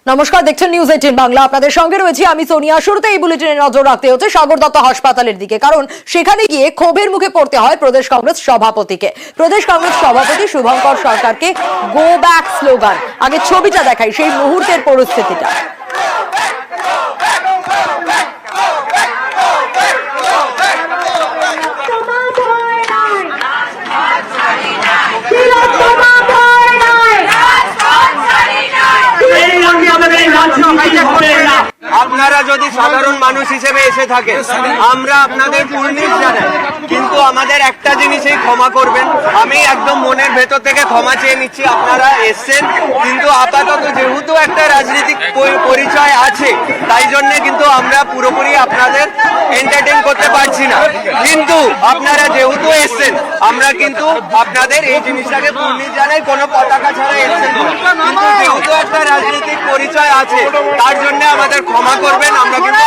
নমস্কার, দেখছেন নিউজ 18 বাংলা। আপনাদের সঙ্গে রয়েছে আমি সোনিয়া। শুরুতে এই বুলেটিনে নজর রাখতে হচ্ছে সাগর দত্ত হাসপাতালের দিকে, কারণ সেখানে গিয়ে ক্ষোভের মুখে পড়তে হয় প্রদেশ কংগ্রেস সভাপতিকে। প্রদেশ কংগ্রেস সভাপতি শুভঙ্কর সরকারকে গো ব্যাক স্লোগান। আগে ছবিটা দেখাই, সেই মুহূর্তের পরিস্থিতিটা। আপনারা যদি সাধারণ মানুষ হিসেবে এসে থাকেন, আমরা আপনাদের কুর্নিশ জানাই, কিন্তু আমাদের একটা জিনিসই ক্ষমা করবেন। আমি একদম মনের ভেতর থেকে ক্ষমা চেয়ে নিচ্ছি। আপনারা এসছেন, কিন্তু আপাতত যেহেতু একটা রাজনৈতিক পরিচয় আছে, তাই জন্য কিন্তু আমরা পুরোপুরি আপনাদের এন্টারটেইন করতে পারছি না। কিন্তু আপনারা যেহেতু এসছেন, আমরা কিন্তু আপনাদের এই জিনিসটাকে কুর্নিশ জানাই, কোনো পতাকা ছাড়া এসছেন, কিন্তু যেহেতু একটা রাজনৈতিক পরিচয় আছে, তার জন্য আমাদের ক্ষমা করবেন। আমরা কিন্তু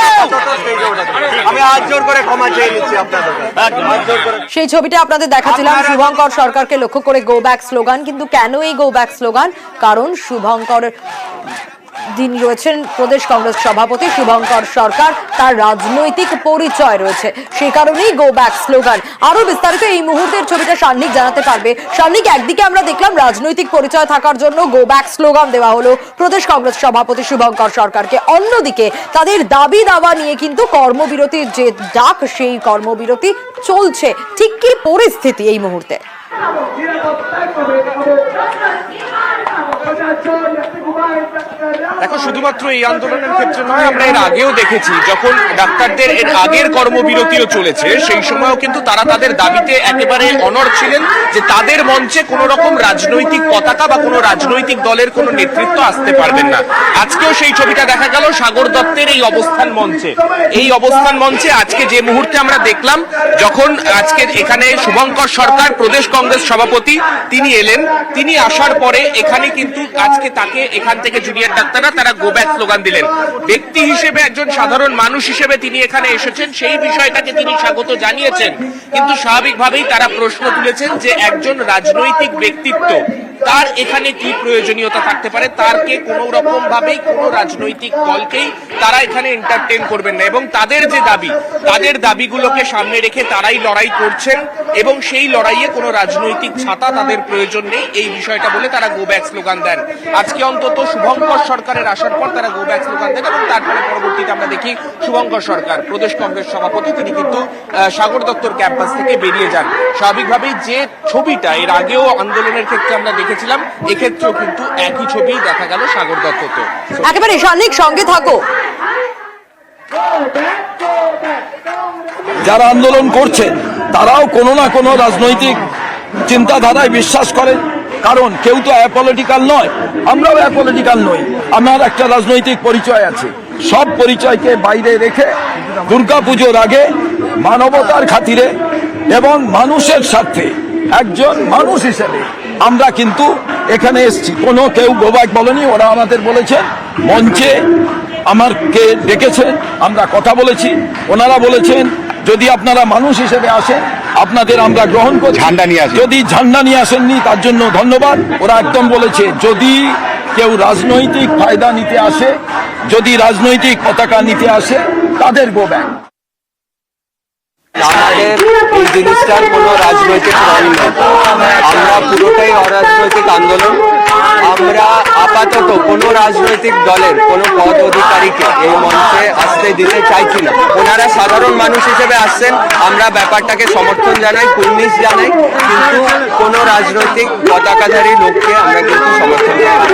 আমি হাত জোর করে ক্ষমা চেয়ে নিচ্ছি আপনাদের। সেই ছবিটা আপনাদের দেখাচ্ছিলাম, শুভঙ্কর সরকারকে লক্ষ্য করে গো ব্যাক স্লোগান। কিন্তু কেন এই গো ব্যাক স্লোগান? কারণ শুভঙ্কর যিনি রয়েছেন প্রদেশ কংগ্রেস সভাপতি শুভঙ্কর সরকার, তার রাজনৈতিক পরিচয় রয়েছে, সেই কারণেই গো ব্যাক স্লোগান। আরো বিস্তারিত এই মুহূর্তের ছবিটা সান্নিক জানাতে পারবে। সান্নিক, একদিকে আমরা দেখলাম রাজনৈতিক পরিচয় থাকার জন্য গো ব্যাক স্লোগান দেওয়া হলো প্রদেশ কংগ্রেস সভাপতি শুভঙ্কর সরকারকে, অন্যদিকে তাদের দাবি দাওয়া নিয়ে কিন্তু কর্মবিরতির যে ডাক, সেই কর্মবিরতি চলছে। ঠিক কি পরিস্থিতি এই মুহূর্তে? দেখো, শুধুমাত্র এই আন্দোলনের ক্ষেত্রে নয়, আমরা এর আগেও দেখেছি যখন ডাক্তারদের এর আগের কর্মবিরতিও চলেছে, সেই সময়ও কিন্তু তারা তাদের দাবিতে একেবারে অনড় ছিলেন যে তাদের মঞ্চে কোন রকম রাজনৈতিক পতাকা বা কোনো রাজনৈতিক দলের কোনো নেতৃত্ব আসতে পারবেন না। আজকেও সেই ছবিটা দেখা গেল সাগর দত্তের এই অবস্থান মঞ্চে। এই অবস্থান মঞ্চে আজকে যে মুহূর্তে আমরা দেখলাম, যখন আজকে এখানে শুভঙ্কর সরকার প্রদেশ কংগ্রেস সভাপতি তিনি এলেন, তিনি আসার পরে এখানে কিন্তু আজকে তাকে এখান থেকে জুনিয়র ডাক্তাররা তারা গো ব্যাক স্লোগান দিলেন। ব্যক্তি হিসেবে, একজন সাধারণ মানুষ হিসেবে তিনি এখানে এসেছেন, সেই বিষয়টাকে তিনি স্বাগত জানিয়েছেন। কিন্তু স্বাভাবিকভাবেই তারা প্রশ্ন তুলেছেন যে একজন রাজনৈতিক ব্যক্তিত্ব, তার এখানে কি প্রয়োজনীয়তা থাকতে পারে? তারকে কোনো রকম ভাবেই কোনো রাজনৈতিক দলকেই তারা এখানে এন্টারটেইন করবেন না, এবং তাদের যে দাবি, তাদের দাবিগুলোকে সামনে রেখে তারাই লড়াই করছেন, এবং সেই লড়াইয়ে কোনো রাজনৈতিক ছাতা তাদের প্রয়োজন নেই, এই বিষয়টা বলে তারা গো ব্যাক স্লোগান দেন। আজকে অন্তত শুভঙ্কর সরকারের আসার পর তারা গো ব্যাক স্লোগান দেন, এবং তারপরে পরবর্তীতে আমরা দেখি শুভঙ্কর সরকার প্রদেশ কংগ্রেস সভাপতি তিনি কিন্তু সাগর দত্তর ক্যাম্পাস থেকে বেরিয়ে যান। স্বাভাবিকভাবেই যে ছবিটা এর আগেও আন্দোলনের ক্ষেত্রে আমরা দেখেছিলাম, এক্ষেত্রেও কিন্তু একই ছবি দেখা গেল সাগর দত্ততে। একেবারে সান্নিক, সঙ্গে থাকো। যারা আন্দোলন করছে তারাও কোনো না কোনো রাজনৈতিক চিন্তাধারায় বিশ্বাস করে, কারণ কেউ তো অ্যাপলিটিক্যাল নয়, আমরাও অ্যাপলিটিক্যাল নই। আমার একটা রাজনৈতিক পরিচয় আছে, সব পরিচয়কে বাইরে রেখে দুর্গাপুজোর আগে মানবতার খাতিরে এবং মানুষের স্বার্থে একজন মানুষ হিসেবে আমরা কিন্তু এখানে এসেছি। কোনো কেউ গোবাক বলেনি, ওরা আমাদের বলেছে, মঞ্চে আমাকে ডেকেছে, আমরা কথা বলেছি, ওনারা বলেছেন যদি আপনারা মানুষ হিসেবে আসেন আপনাদের আমরা গ্রহণ করি, ঝান্ডা নিয়ে আসেন। যদি ঝান্ডা নিয়ে আসেননি তার জন্য ধন্যবাদ। ওরা একদম বলেছে যদি কেউ রাজনৈতিক ফায়দা নিতে আসে, যদি রাজনৈতিক পতাকা নিতে আসে, তাদের গো ব্যাক। আমাদের এই জিনিসটার কোনো রাজনৈতিক রং নেই, আমরা পুরোটাই অরাজনৈতিক আন্দোলন। আমরা আপাতত কোনো রাজনৈতিক দলের কোনো পদ অধিকারীকে এই মঞ্চে আসতে দিতে চাইছি না। ওনারা সাধারণ মানুষ হিসেবে আসছেন, আমরা ব্যাপারটাকে সমর্থন জানাই, কুর্নিশ জানাই, কিন্তু কোনো রাজনৈতিক পতাকাধারী লোককে আমরা কিন্তু সমর্থন জানাই।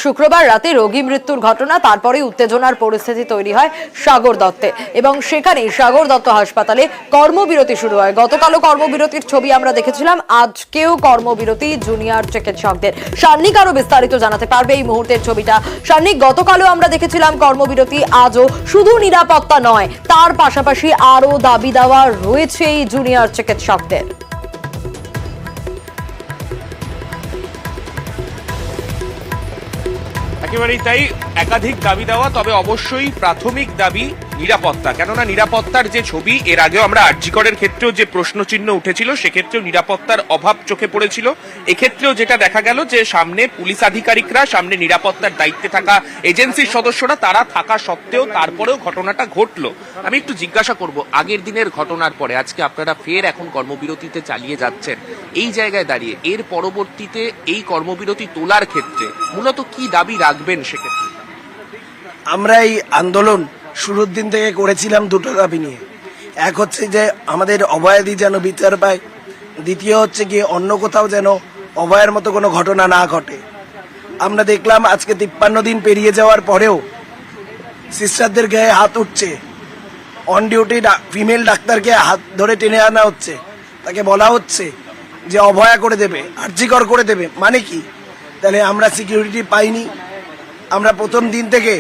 শুক্রবার রাতে রোগী মৃত্যুর ঘটনা, তারপরে উত্তেজনার পরিস্থিতি তৈরি হয় সাগর দত্তে, এবং সেখানে সাগর দত্ত হাসপাতালে কর্মবিরতি শুরু হয়। গতকালও কর্মবিরতির ছবি আমরা দেখেছিলাম, আজকেও কর্মবিরতি জুনিয়র চিকিৎসকদের। সান্নিক আরো বিস্তারিত জানাতে পারবে এই মুহূর্তের ছবিটা। সান্নিক, গতকালও আমরা দেখেছিলাম কর্মবিরতি, আজও শুধু নিরাপত্তা নয়, তার পাশাপাশি আরো দাবি দাওয়া রয়েছে এই জুনিয়র চিকিৎসকদের। একেবারেই তাই, একাধিক দাবি দেওয়া, তবে অবশ্যই প্রাথমিক দাবি নিরাপত্তা, কেননা নিরাপত্তার যে ছবি এর আগেও আমরা আরজিকরের ক্ষেত্রেও যে প্রশ্নচিহ্ন উঠেছিল সেক্ষেত্রেও নিরাপত্তার অভাব চোখে পড়েছিল। এক্ষেত্রেও যেটা দেখা গেল যে সামনে পুলিশ আধিকারিকরা, সামনে নিরাপত্তার দায়িত্বে থাকা এজেন্সির সদস্যরা তারা থাকা সত্ত্বেও তারপরেও ঘটনাটা ঘটলো। আমি একটু জিজ্ঞাসা করব, আগের দিনের ঘটনার পরে আজকে আপনারা ফের এখন কর্মবিরতিতে চালিয়ে যাচ্ছেন, এই জায়গায় দাঁড়িয়ে এর পরবর্তীতে এই কর্মবিরতি তোলার ক্ষেত্রে মূলত কি দাবি রাখবেন সেক্ষেত্রে? আমরা এই আন্দোলন শুরুর দিন থেকে করেছিলাম দুটো দাবি নিয়ে। এক হচ্ছে যে আমাদের অভয়াদি যেন বিচার পায়, দ্বিতীয় হচ্ছে কি অন্য কোথাও যেন অভয়ের মতো কোনো ঘটনা না ঘটে। আমরা দেখলাম আজকে 53 দিন পেরিয়ে যাওয়ার পরেও সিস্টারদের গায়ে হাত উঠছে, অন ডিউটি ফিমেল ডাক্তারকে হাত ধরে টেনে আনা হচ্ছে, তাকে বলা হচ্ছে যে অভয়া করে দেবে, আরজিকর করে দেবে। মানে কি? তাহলে আমরা সিকিউরিটি পাইনি। আমরা প্রথম দিন থেকে,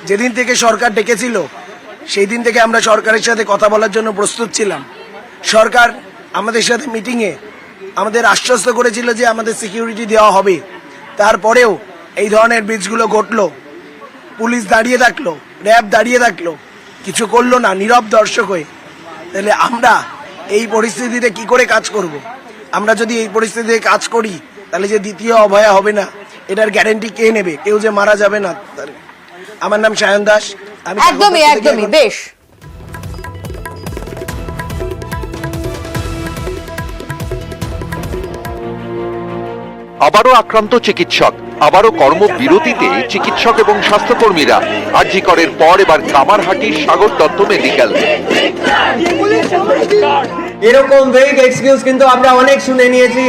যেদিন থেকে সরকার ডেকেছিল সেই দিন থেকে আমরা সরকারের সাথে কথা বলার জন্য প্রস্তুত ছিলাম। সরকার আমাদের সাথে মিটিংয়ে আমাদের আশ্বস্ত করেছিল যে আমাদের সিকিউরিটি দেওয়া হবে। তারপরেও এই ধরনের ব্রিজগুলো ঘটলো, পুলিশ দাঁড়িয়ে থাকলো, র্যাব দাঁড়িয়ে থাকলো, কিছু করলো না, নীরব দর্শক হয়ে। তাহলে আমরা এই পরিস্থিতিতে কি করে কাজ করব? আমরা যদি এই পরিস্থিতিতে কাজ করি তাহলে যে দ্বিতীয় অভয়া হবে না, এটার গ্যারেন্টি কে নেবে? কেউ যে মারা যাবে না। আমার নাম সায়ন দাস। আমি একদমই বেশ। আবারও আক্রান্ত চিকিৎসক, আবারও কর্মবিরতিতে চিকিৎসক এবং স্বাস্থ্যকর্মীরা। আরজিকরের পর এবার কামারহাটির সাগর দত্ত মেডিকেল। এরকম ভেগ এক্সকিউজ কিন্তু আমরা অনেক শুনে নিয়েছি।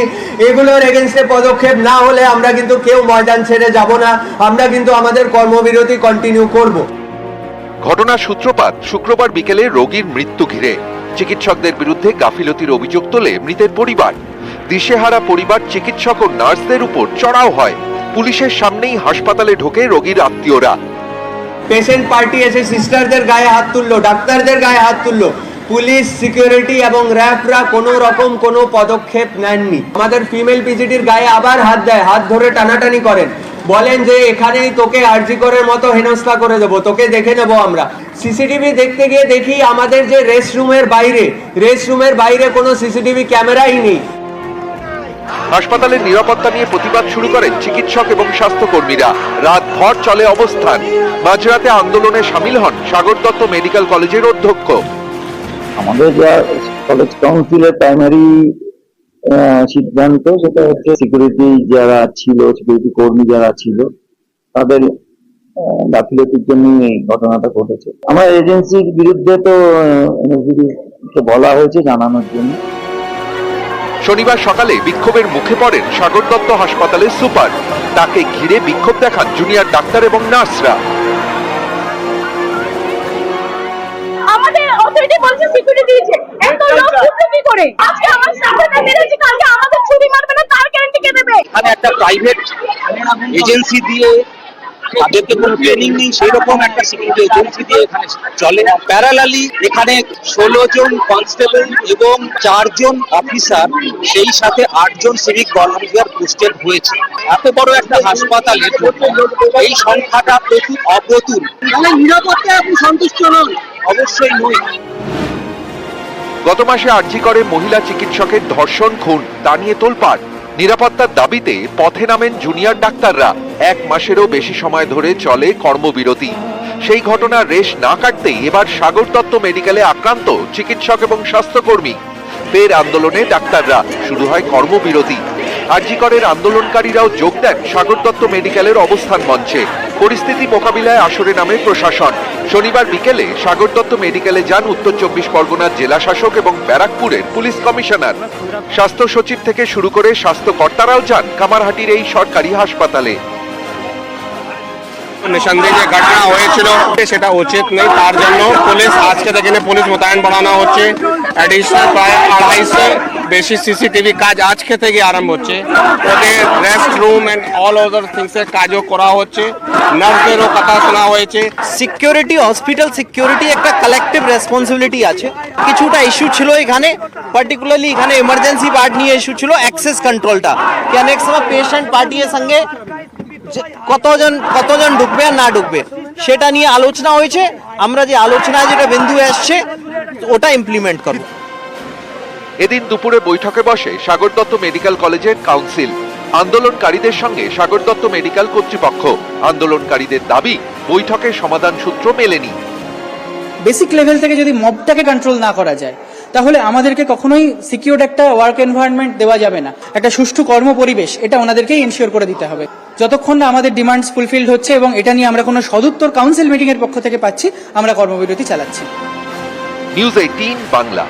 এগুলোর এগেইনস্টে পদক্ষেপ না হলে আমরা কিন্তু কেউ ময়দান ছেড়ে যাব না, আমরা কিন্তু আমাদের কর্মবিরতি কন্টিনিউ করব। ঘটনার সূত্রপাত শুক্রবার বিকেলে রোগীর মৃত্যু ঘিরে চিকিৎসকদের বিরুদ্ধে গাফিলতির অভিযোগ তোলে মৃতের পরিবার। দিশেহারা পরিবার চিকিৎসক ও নার্সদের উপর চড়াও হয়। পুলিশের সামনেই হাসপাতালে ঢোকে রোগীর আত্মীয়রা। পেশেন্ট পার্টি এসে সিস্টারদের গায়ে হাত তুললো, ডাক্তারদের গায়ে হাত তুললো। পুলিশ, সিকিউরিটি এবং র্যাবরা কোনো রকম কোনো পদক্ষেপ নেননি। আমাদের ফিমেল পিজিটির গায়ে আবার হাত দেয়, হাত ধরে টানাটানি করেন, বলেন যে এখানেই তোকে আরজিকরের মতো হেনস্থা করে দেবো, তোকে দেখে নেবো আমরা। সিসিটিভি দেখতে গিয়ে দেখি আমাদের যে রেস্টরুমের বাইরে কোনো সিসিটিভি ক্যামেরাই নেই। হাসপাতালের নিরাপত্তা নিয়ে প্রতিবাদ শুরু করেন চিকিৎসক এবং স্বাস্থ্যকর্মীরা। রাতভর চলে অবস্থান। মাঝরাতে আন্দোলনে সামিল হন সাগর দত্ত মেডিকেল কলেজের অধ্যক্ষ। আমাদের যা কলেজ কাউন্সিলের প্রাইমারি সিদ্ধান্ত, সেটা হচ্ছে সিকিউরিটি যারা ছিল, সিকিউরিটি কর্মী যারা ছিল, তাদের গাফিলতির জন্য এই ঘটনাটা ঘটেছে। আমার এজেন্সির বিরুদ্ধে তো বলা হয়েছে জানানোর জন্য। শনিবার সকালে বিক্ষোভের মুখে পড়েন সাগর দত্ত হাসপাতালের সুপার। তাকে ঘিরে বিক্ষোভ দেখান জুনিয়র ডাক্তার এবং নার্সরা। আমাদের অথরিটি বলছে সিকিউরিটি দিয়েছে, এত লোক ঢুকলো কি করে? আজকে আমার স্টাফের মেরেছে, কালকে আমাদের ছুরি মারবে না, তার গ্যারান্টি কে দেবে? এখানে একটা প্রাইভেট এজেন্সি দিয়ে, তাদেরকে কোনো ট্রেনিং নেই, সেই রকম একটা সিকিউরিটি এজেন্সি দিয়ে এখানে চলে। প্যারালালি এখানে 16 জন কনস্টেবল এবং 4 জন অফিসার, সেই সাথে 8 জন সিভিক ভলান্টিয়ার পোস্টেড হয়েছে। এত বড় একটা হাসপাতালের এই সংখ্যাটা প্রচুর অপ্রতুল। তাহলে নিরাপত্তায় আপনি সন্তুষ্ট নন? অবশ্যই নই। গত মাসে আরজিকরে মহিলা চিকিৎসকের ধর্ষণ, খুন, তা নিয়ে তোলপাড়। নিরাপত্তার দাবিতে পথে নামেন জুনিয়র ডাক্তাররা। 1 মাসেরও বেশি সময় ধরে চলে কর্মবিরতি। সেই ঘটনার রেশ না কাটতেই এবার সাগর দত্ত মেডিকেলে আক্রান্ত চিকিৎসক এবং স্বাস্থ্যকর্মী। ফের আন্দোলনে ডাক্তাররা, শুরু হয় কর্মবিরতি। আরজিকরের আন্দোলনকারীরাও যোগ দেন সাগর দত্ত মেডিকেলের অবস্থান মঞ্চে। পরিস্থিতি মোকাবিলায় আসরে নামে প্রশাসন। শনিবার বিকেলে সাগর দত্ত মেডিকেলে যান উত্তর 24 পরগনার জেলা শাসক এবং ব্যারাকপুরের পুলিশ কমিশনার। স্বাস্থ্য সচিব থেকে শুরু করে স্বাস্থ্যকর্তারাও যান কামারহাটির এই সরকারি হাসপাতালে। নিঃসন্দেহে যে ঘটনা হয়েছিল সেটা উচিত নেই, তার জন্য পুলিশ আজকে থেকে পুলিশ মোতায়েন বাড়ানো হচ্ছে। অ্যাডিশনাল প্রায় 250 বেশি সিসিটিভি কাজ আজকে থেকে আরম্ভ হচ্ছে। ওদের rest room and all other things এর কাজও করা হচ্ছে। নার্সদেরও কথা শোনা হয়েছে। সিকিউরিটি, হসপিটাল সিকিউরিটি একটা কালেকটিভ রেসপন্সিবিলিটি আছে। কিছুটা ইস্যু ছিল এখানে, পার্টিকুলারলি এখানে ইমার্জেন্সি পার্ট নিয়ে ইস্যু ছিল অ্যাক্সেস কন্ট্রোলটা, কি অনেক সময় পেশেন্ট পার্টির সঙ্গে যে কতজন ঢুকবে আর না ঢুকবে সেটা নিয়ে আলোচনা হয়েছে। আমরা যে আলোচনায় যেটা বিন্দু আসছে ওটা ইমপ্লিমেন্ট করব। এদিন দুপুরে বৈঠকে বসে সাগর দত্ত মেডিকেল কলেজের কাউন্সিল। আন্দোলনকারীদের সঙ্গে সাগর দত্ত মেডিকেল কর্তৃপক্ষ। আন্দোলনকারীদের দাবি বৈঠকের সমাধান সূত্র মেলেনি। বেসিক লেভেল থেকে যদি মবটাকে কন্ট্রোল না করা যায় তাহলে আমাদেরকে কখনোই সিকিউরড একটা ওয়ার্ক এনভায়রনমেন্ট দেওয়া যাবে না। একটা সুষ্ঠু কর্ম পরিবেশ এটা ওনাদেরকেই এনশিওর করে দিতে হবে। যতক্ষণ না আমাদের ডিমান্ডস ফুলফিলড হচ্ছে এবং এটা নিয়ে আমরা কোনো সদুত্তর কাউন্সিল মিটিং এর পক্ষ থেকে পাচ্ছি, আমরা কর্মবিরতি চালাচ্ছি। নিউজ 18 বাংলা।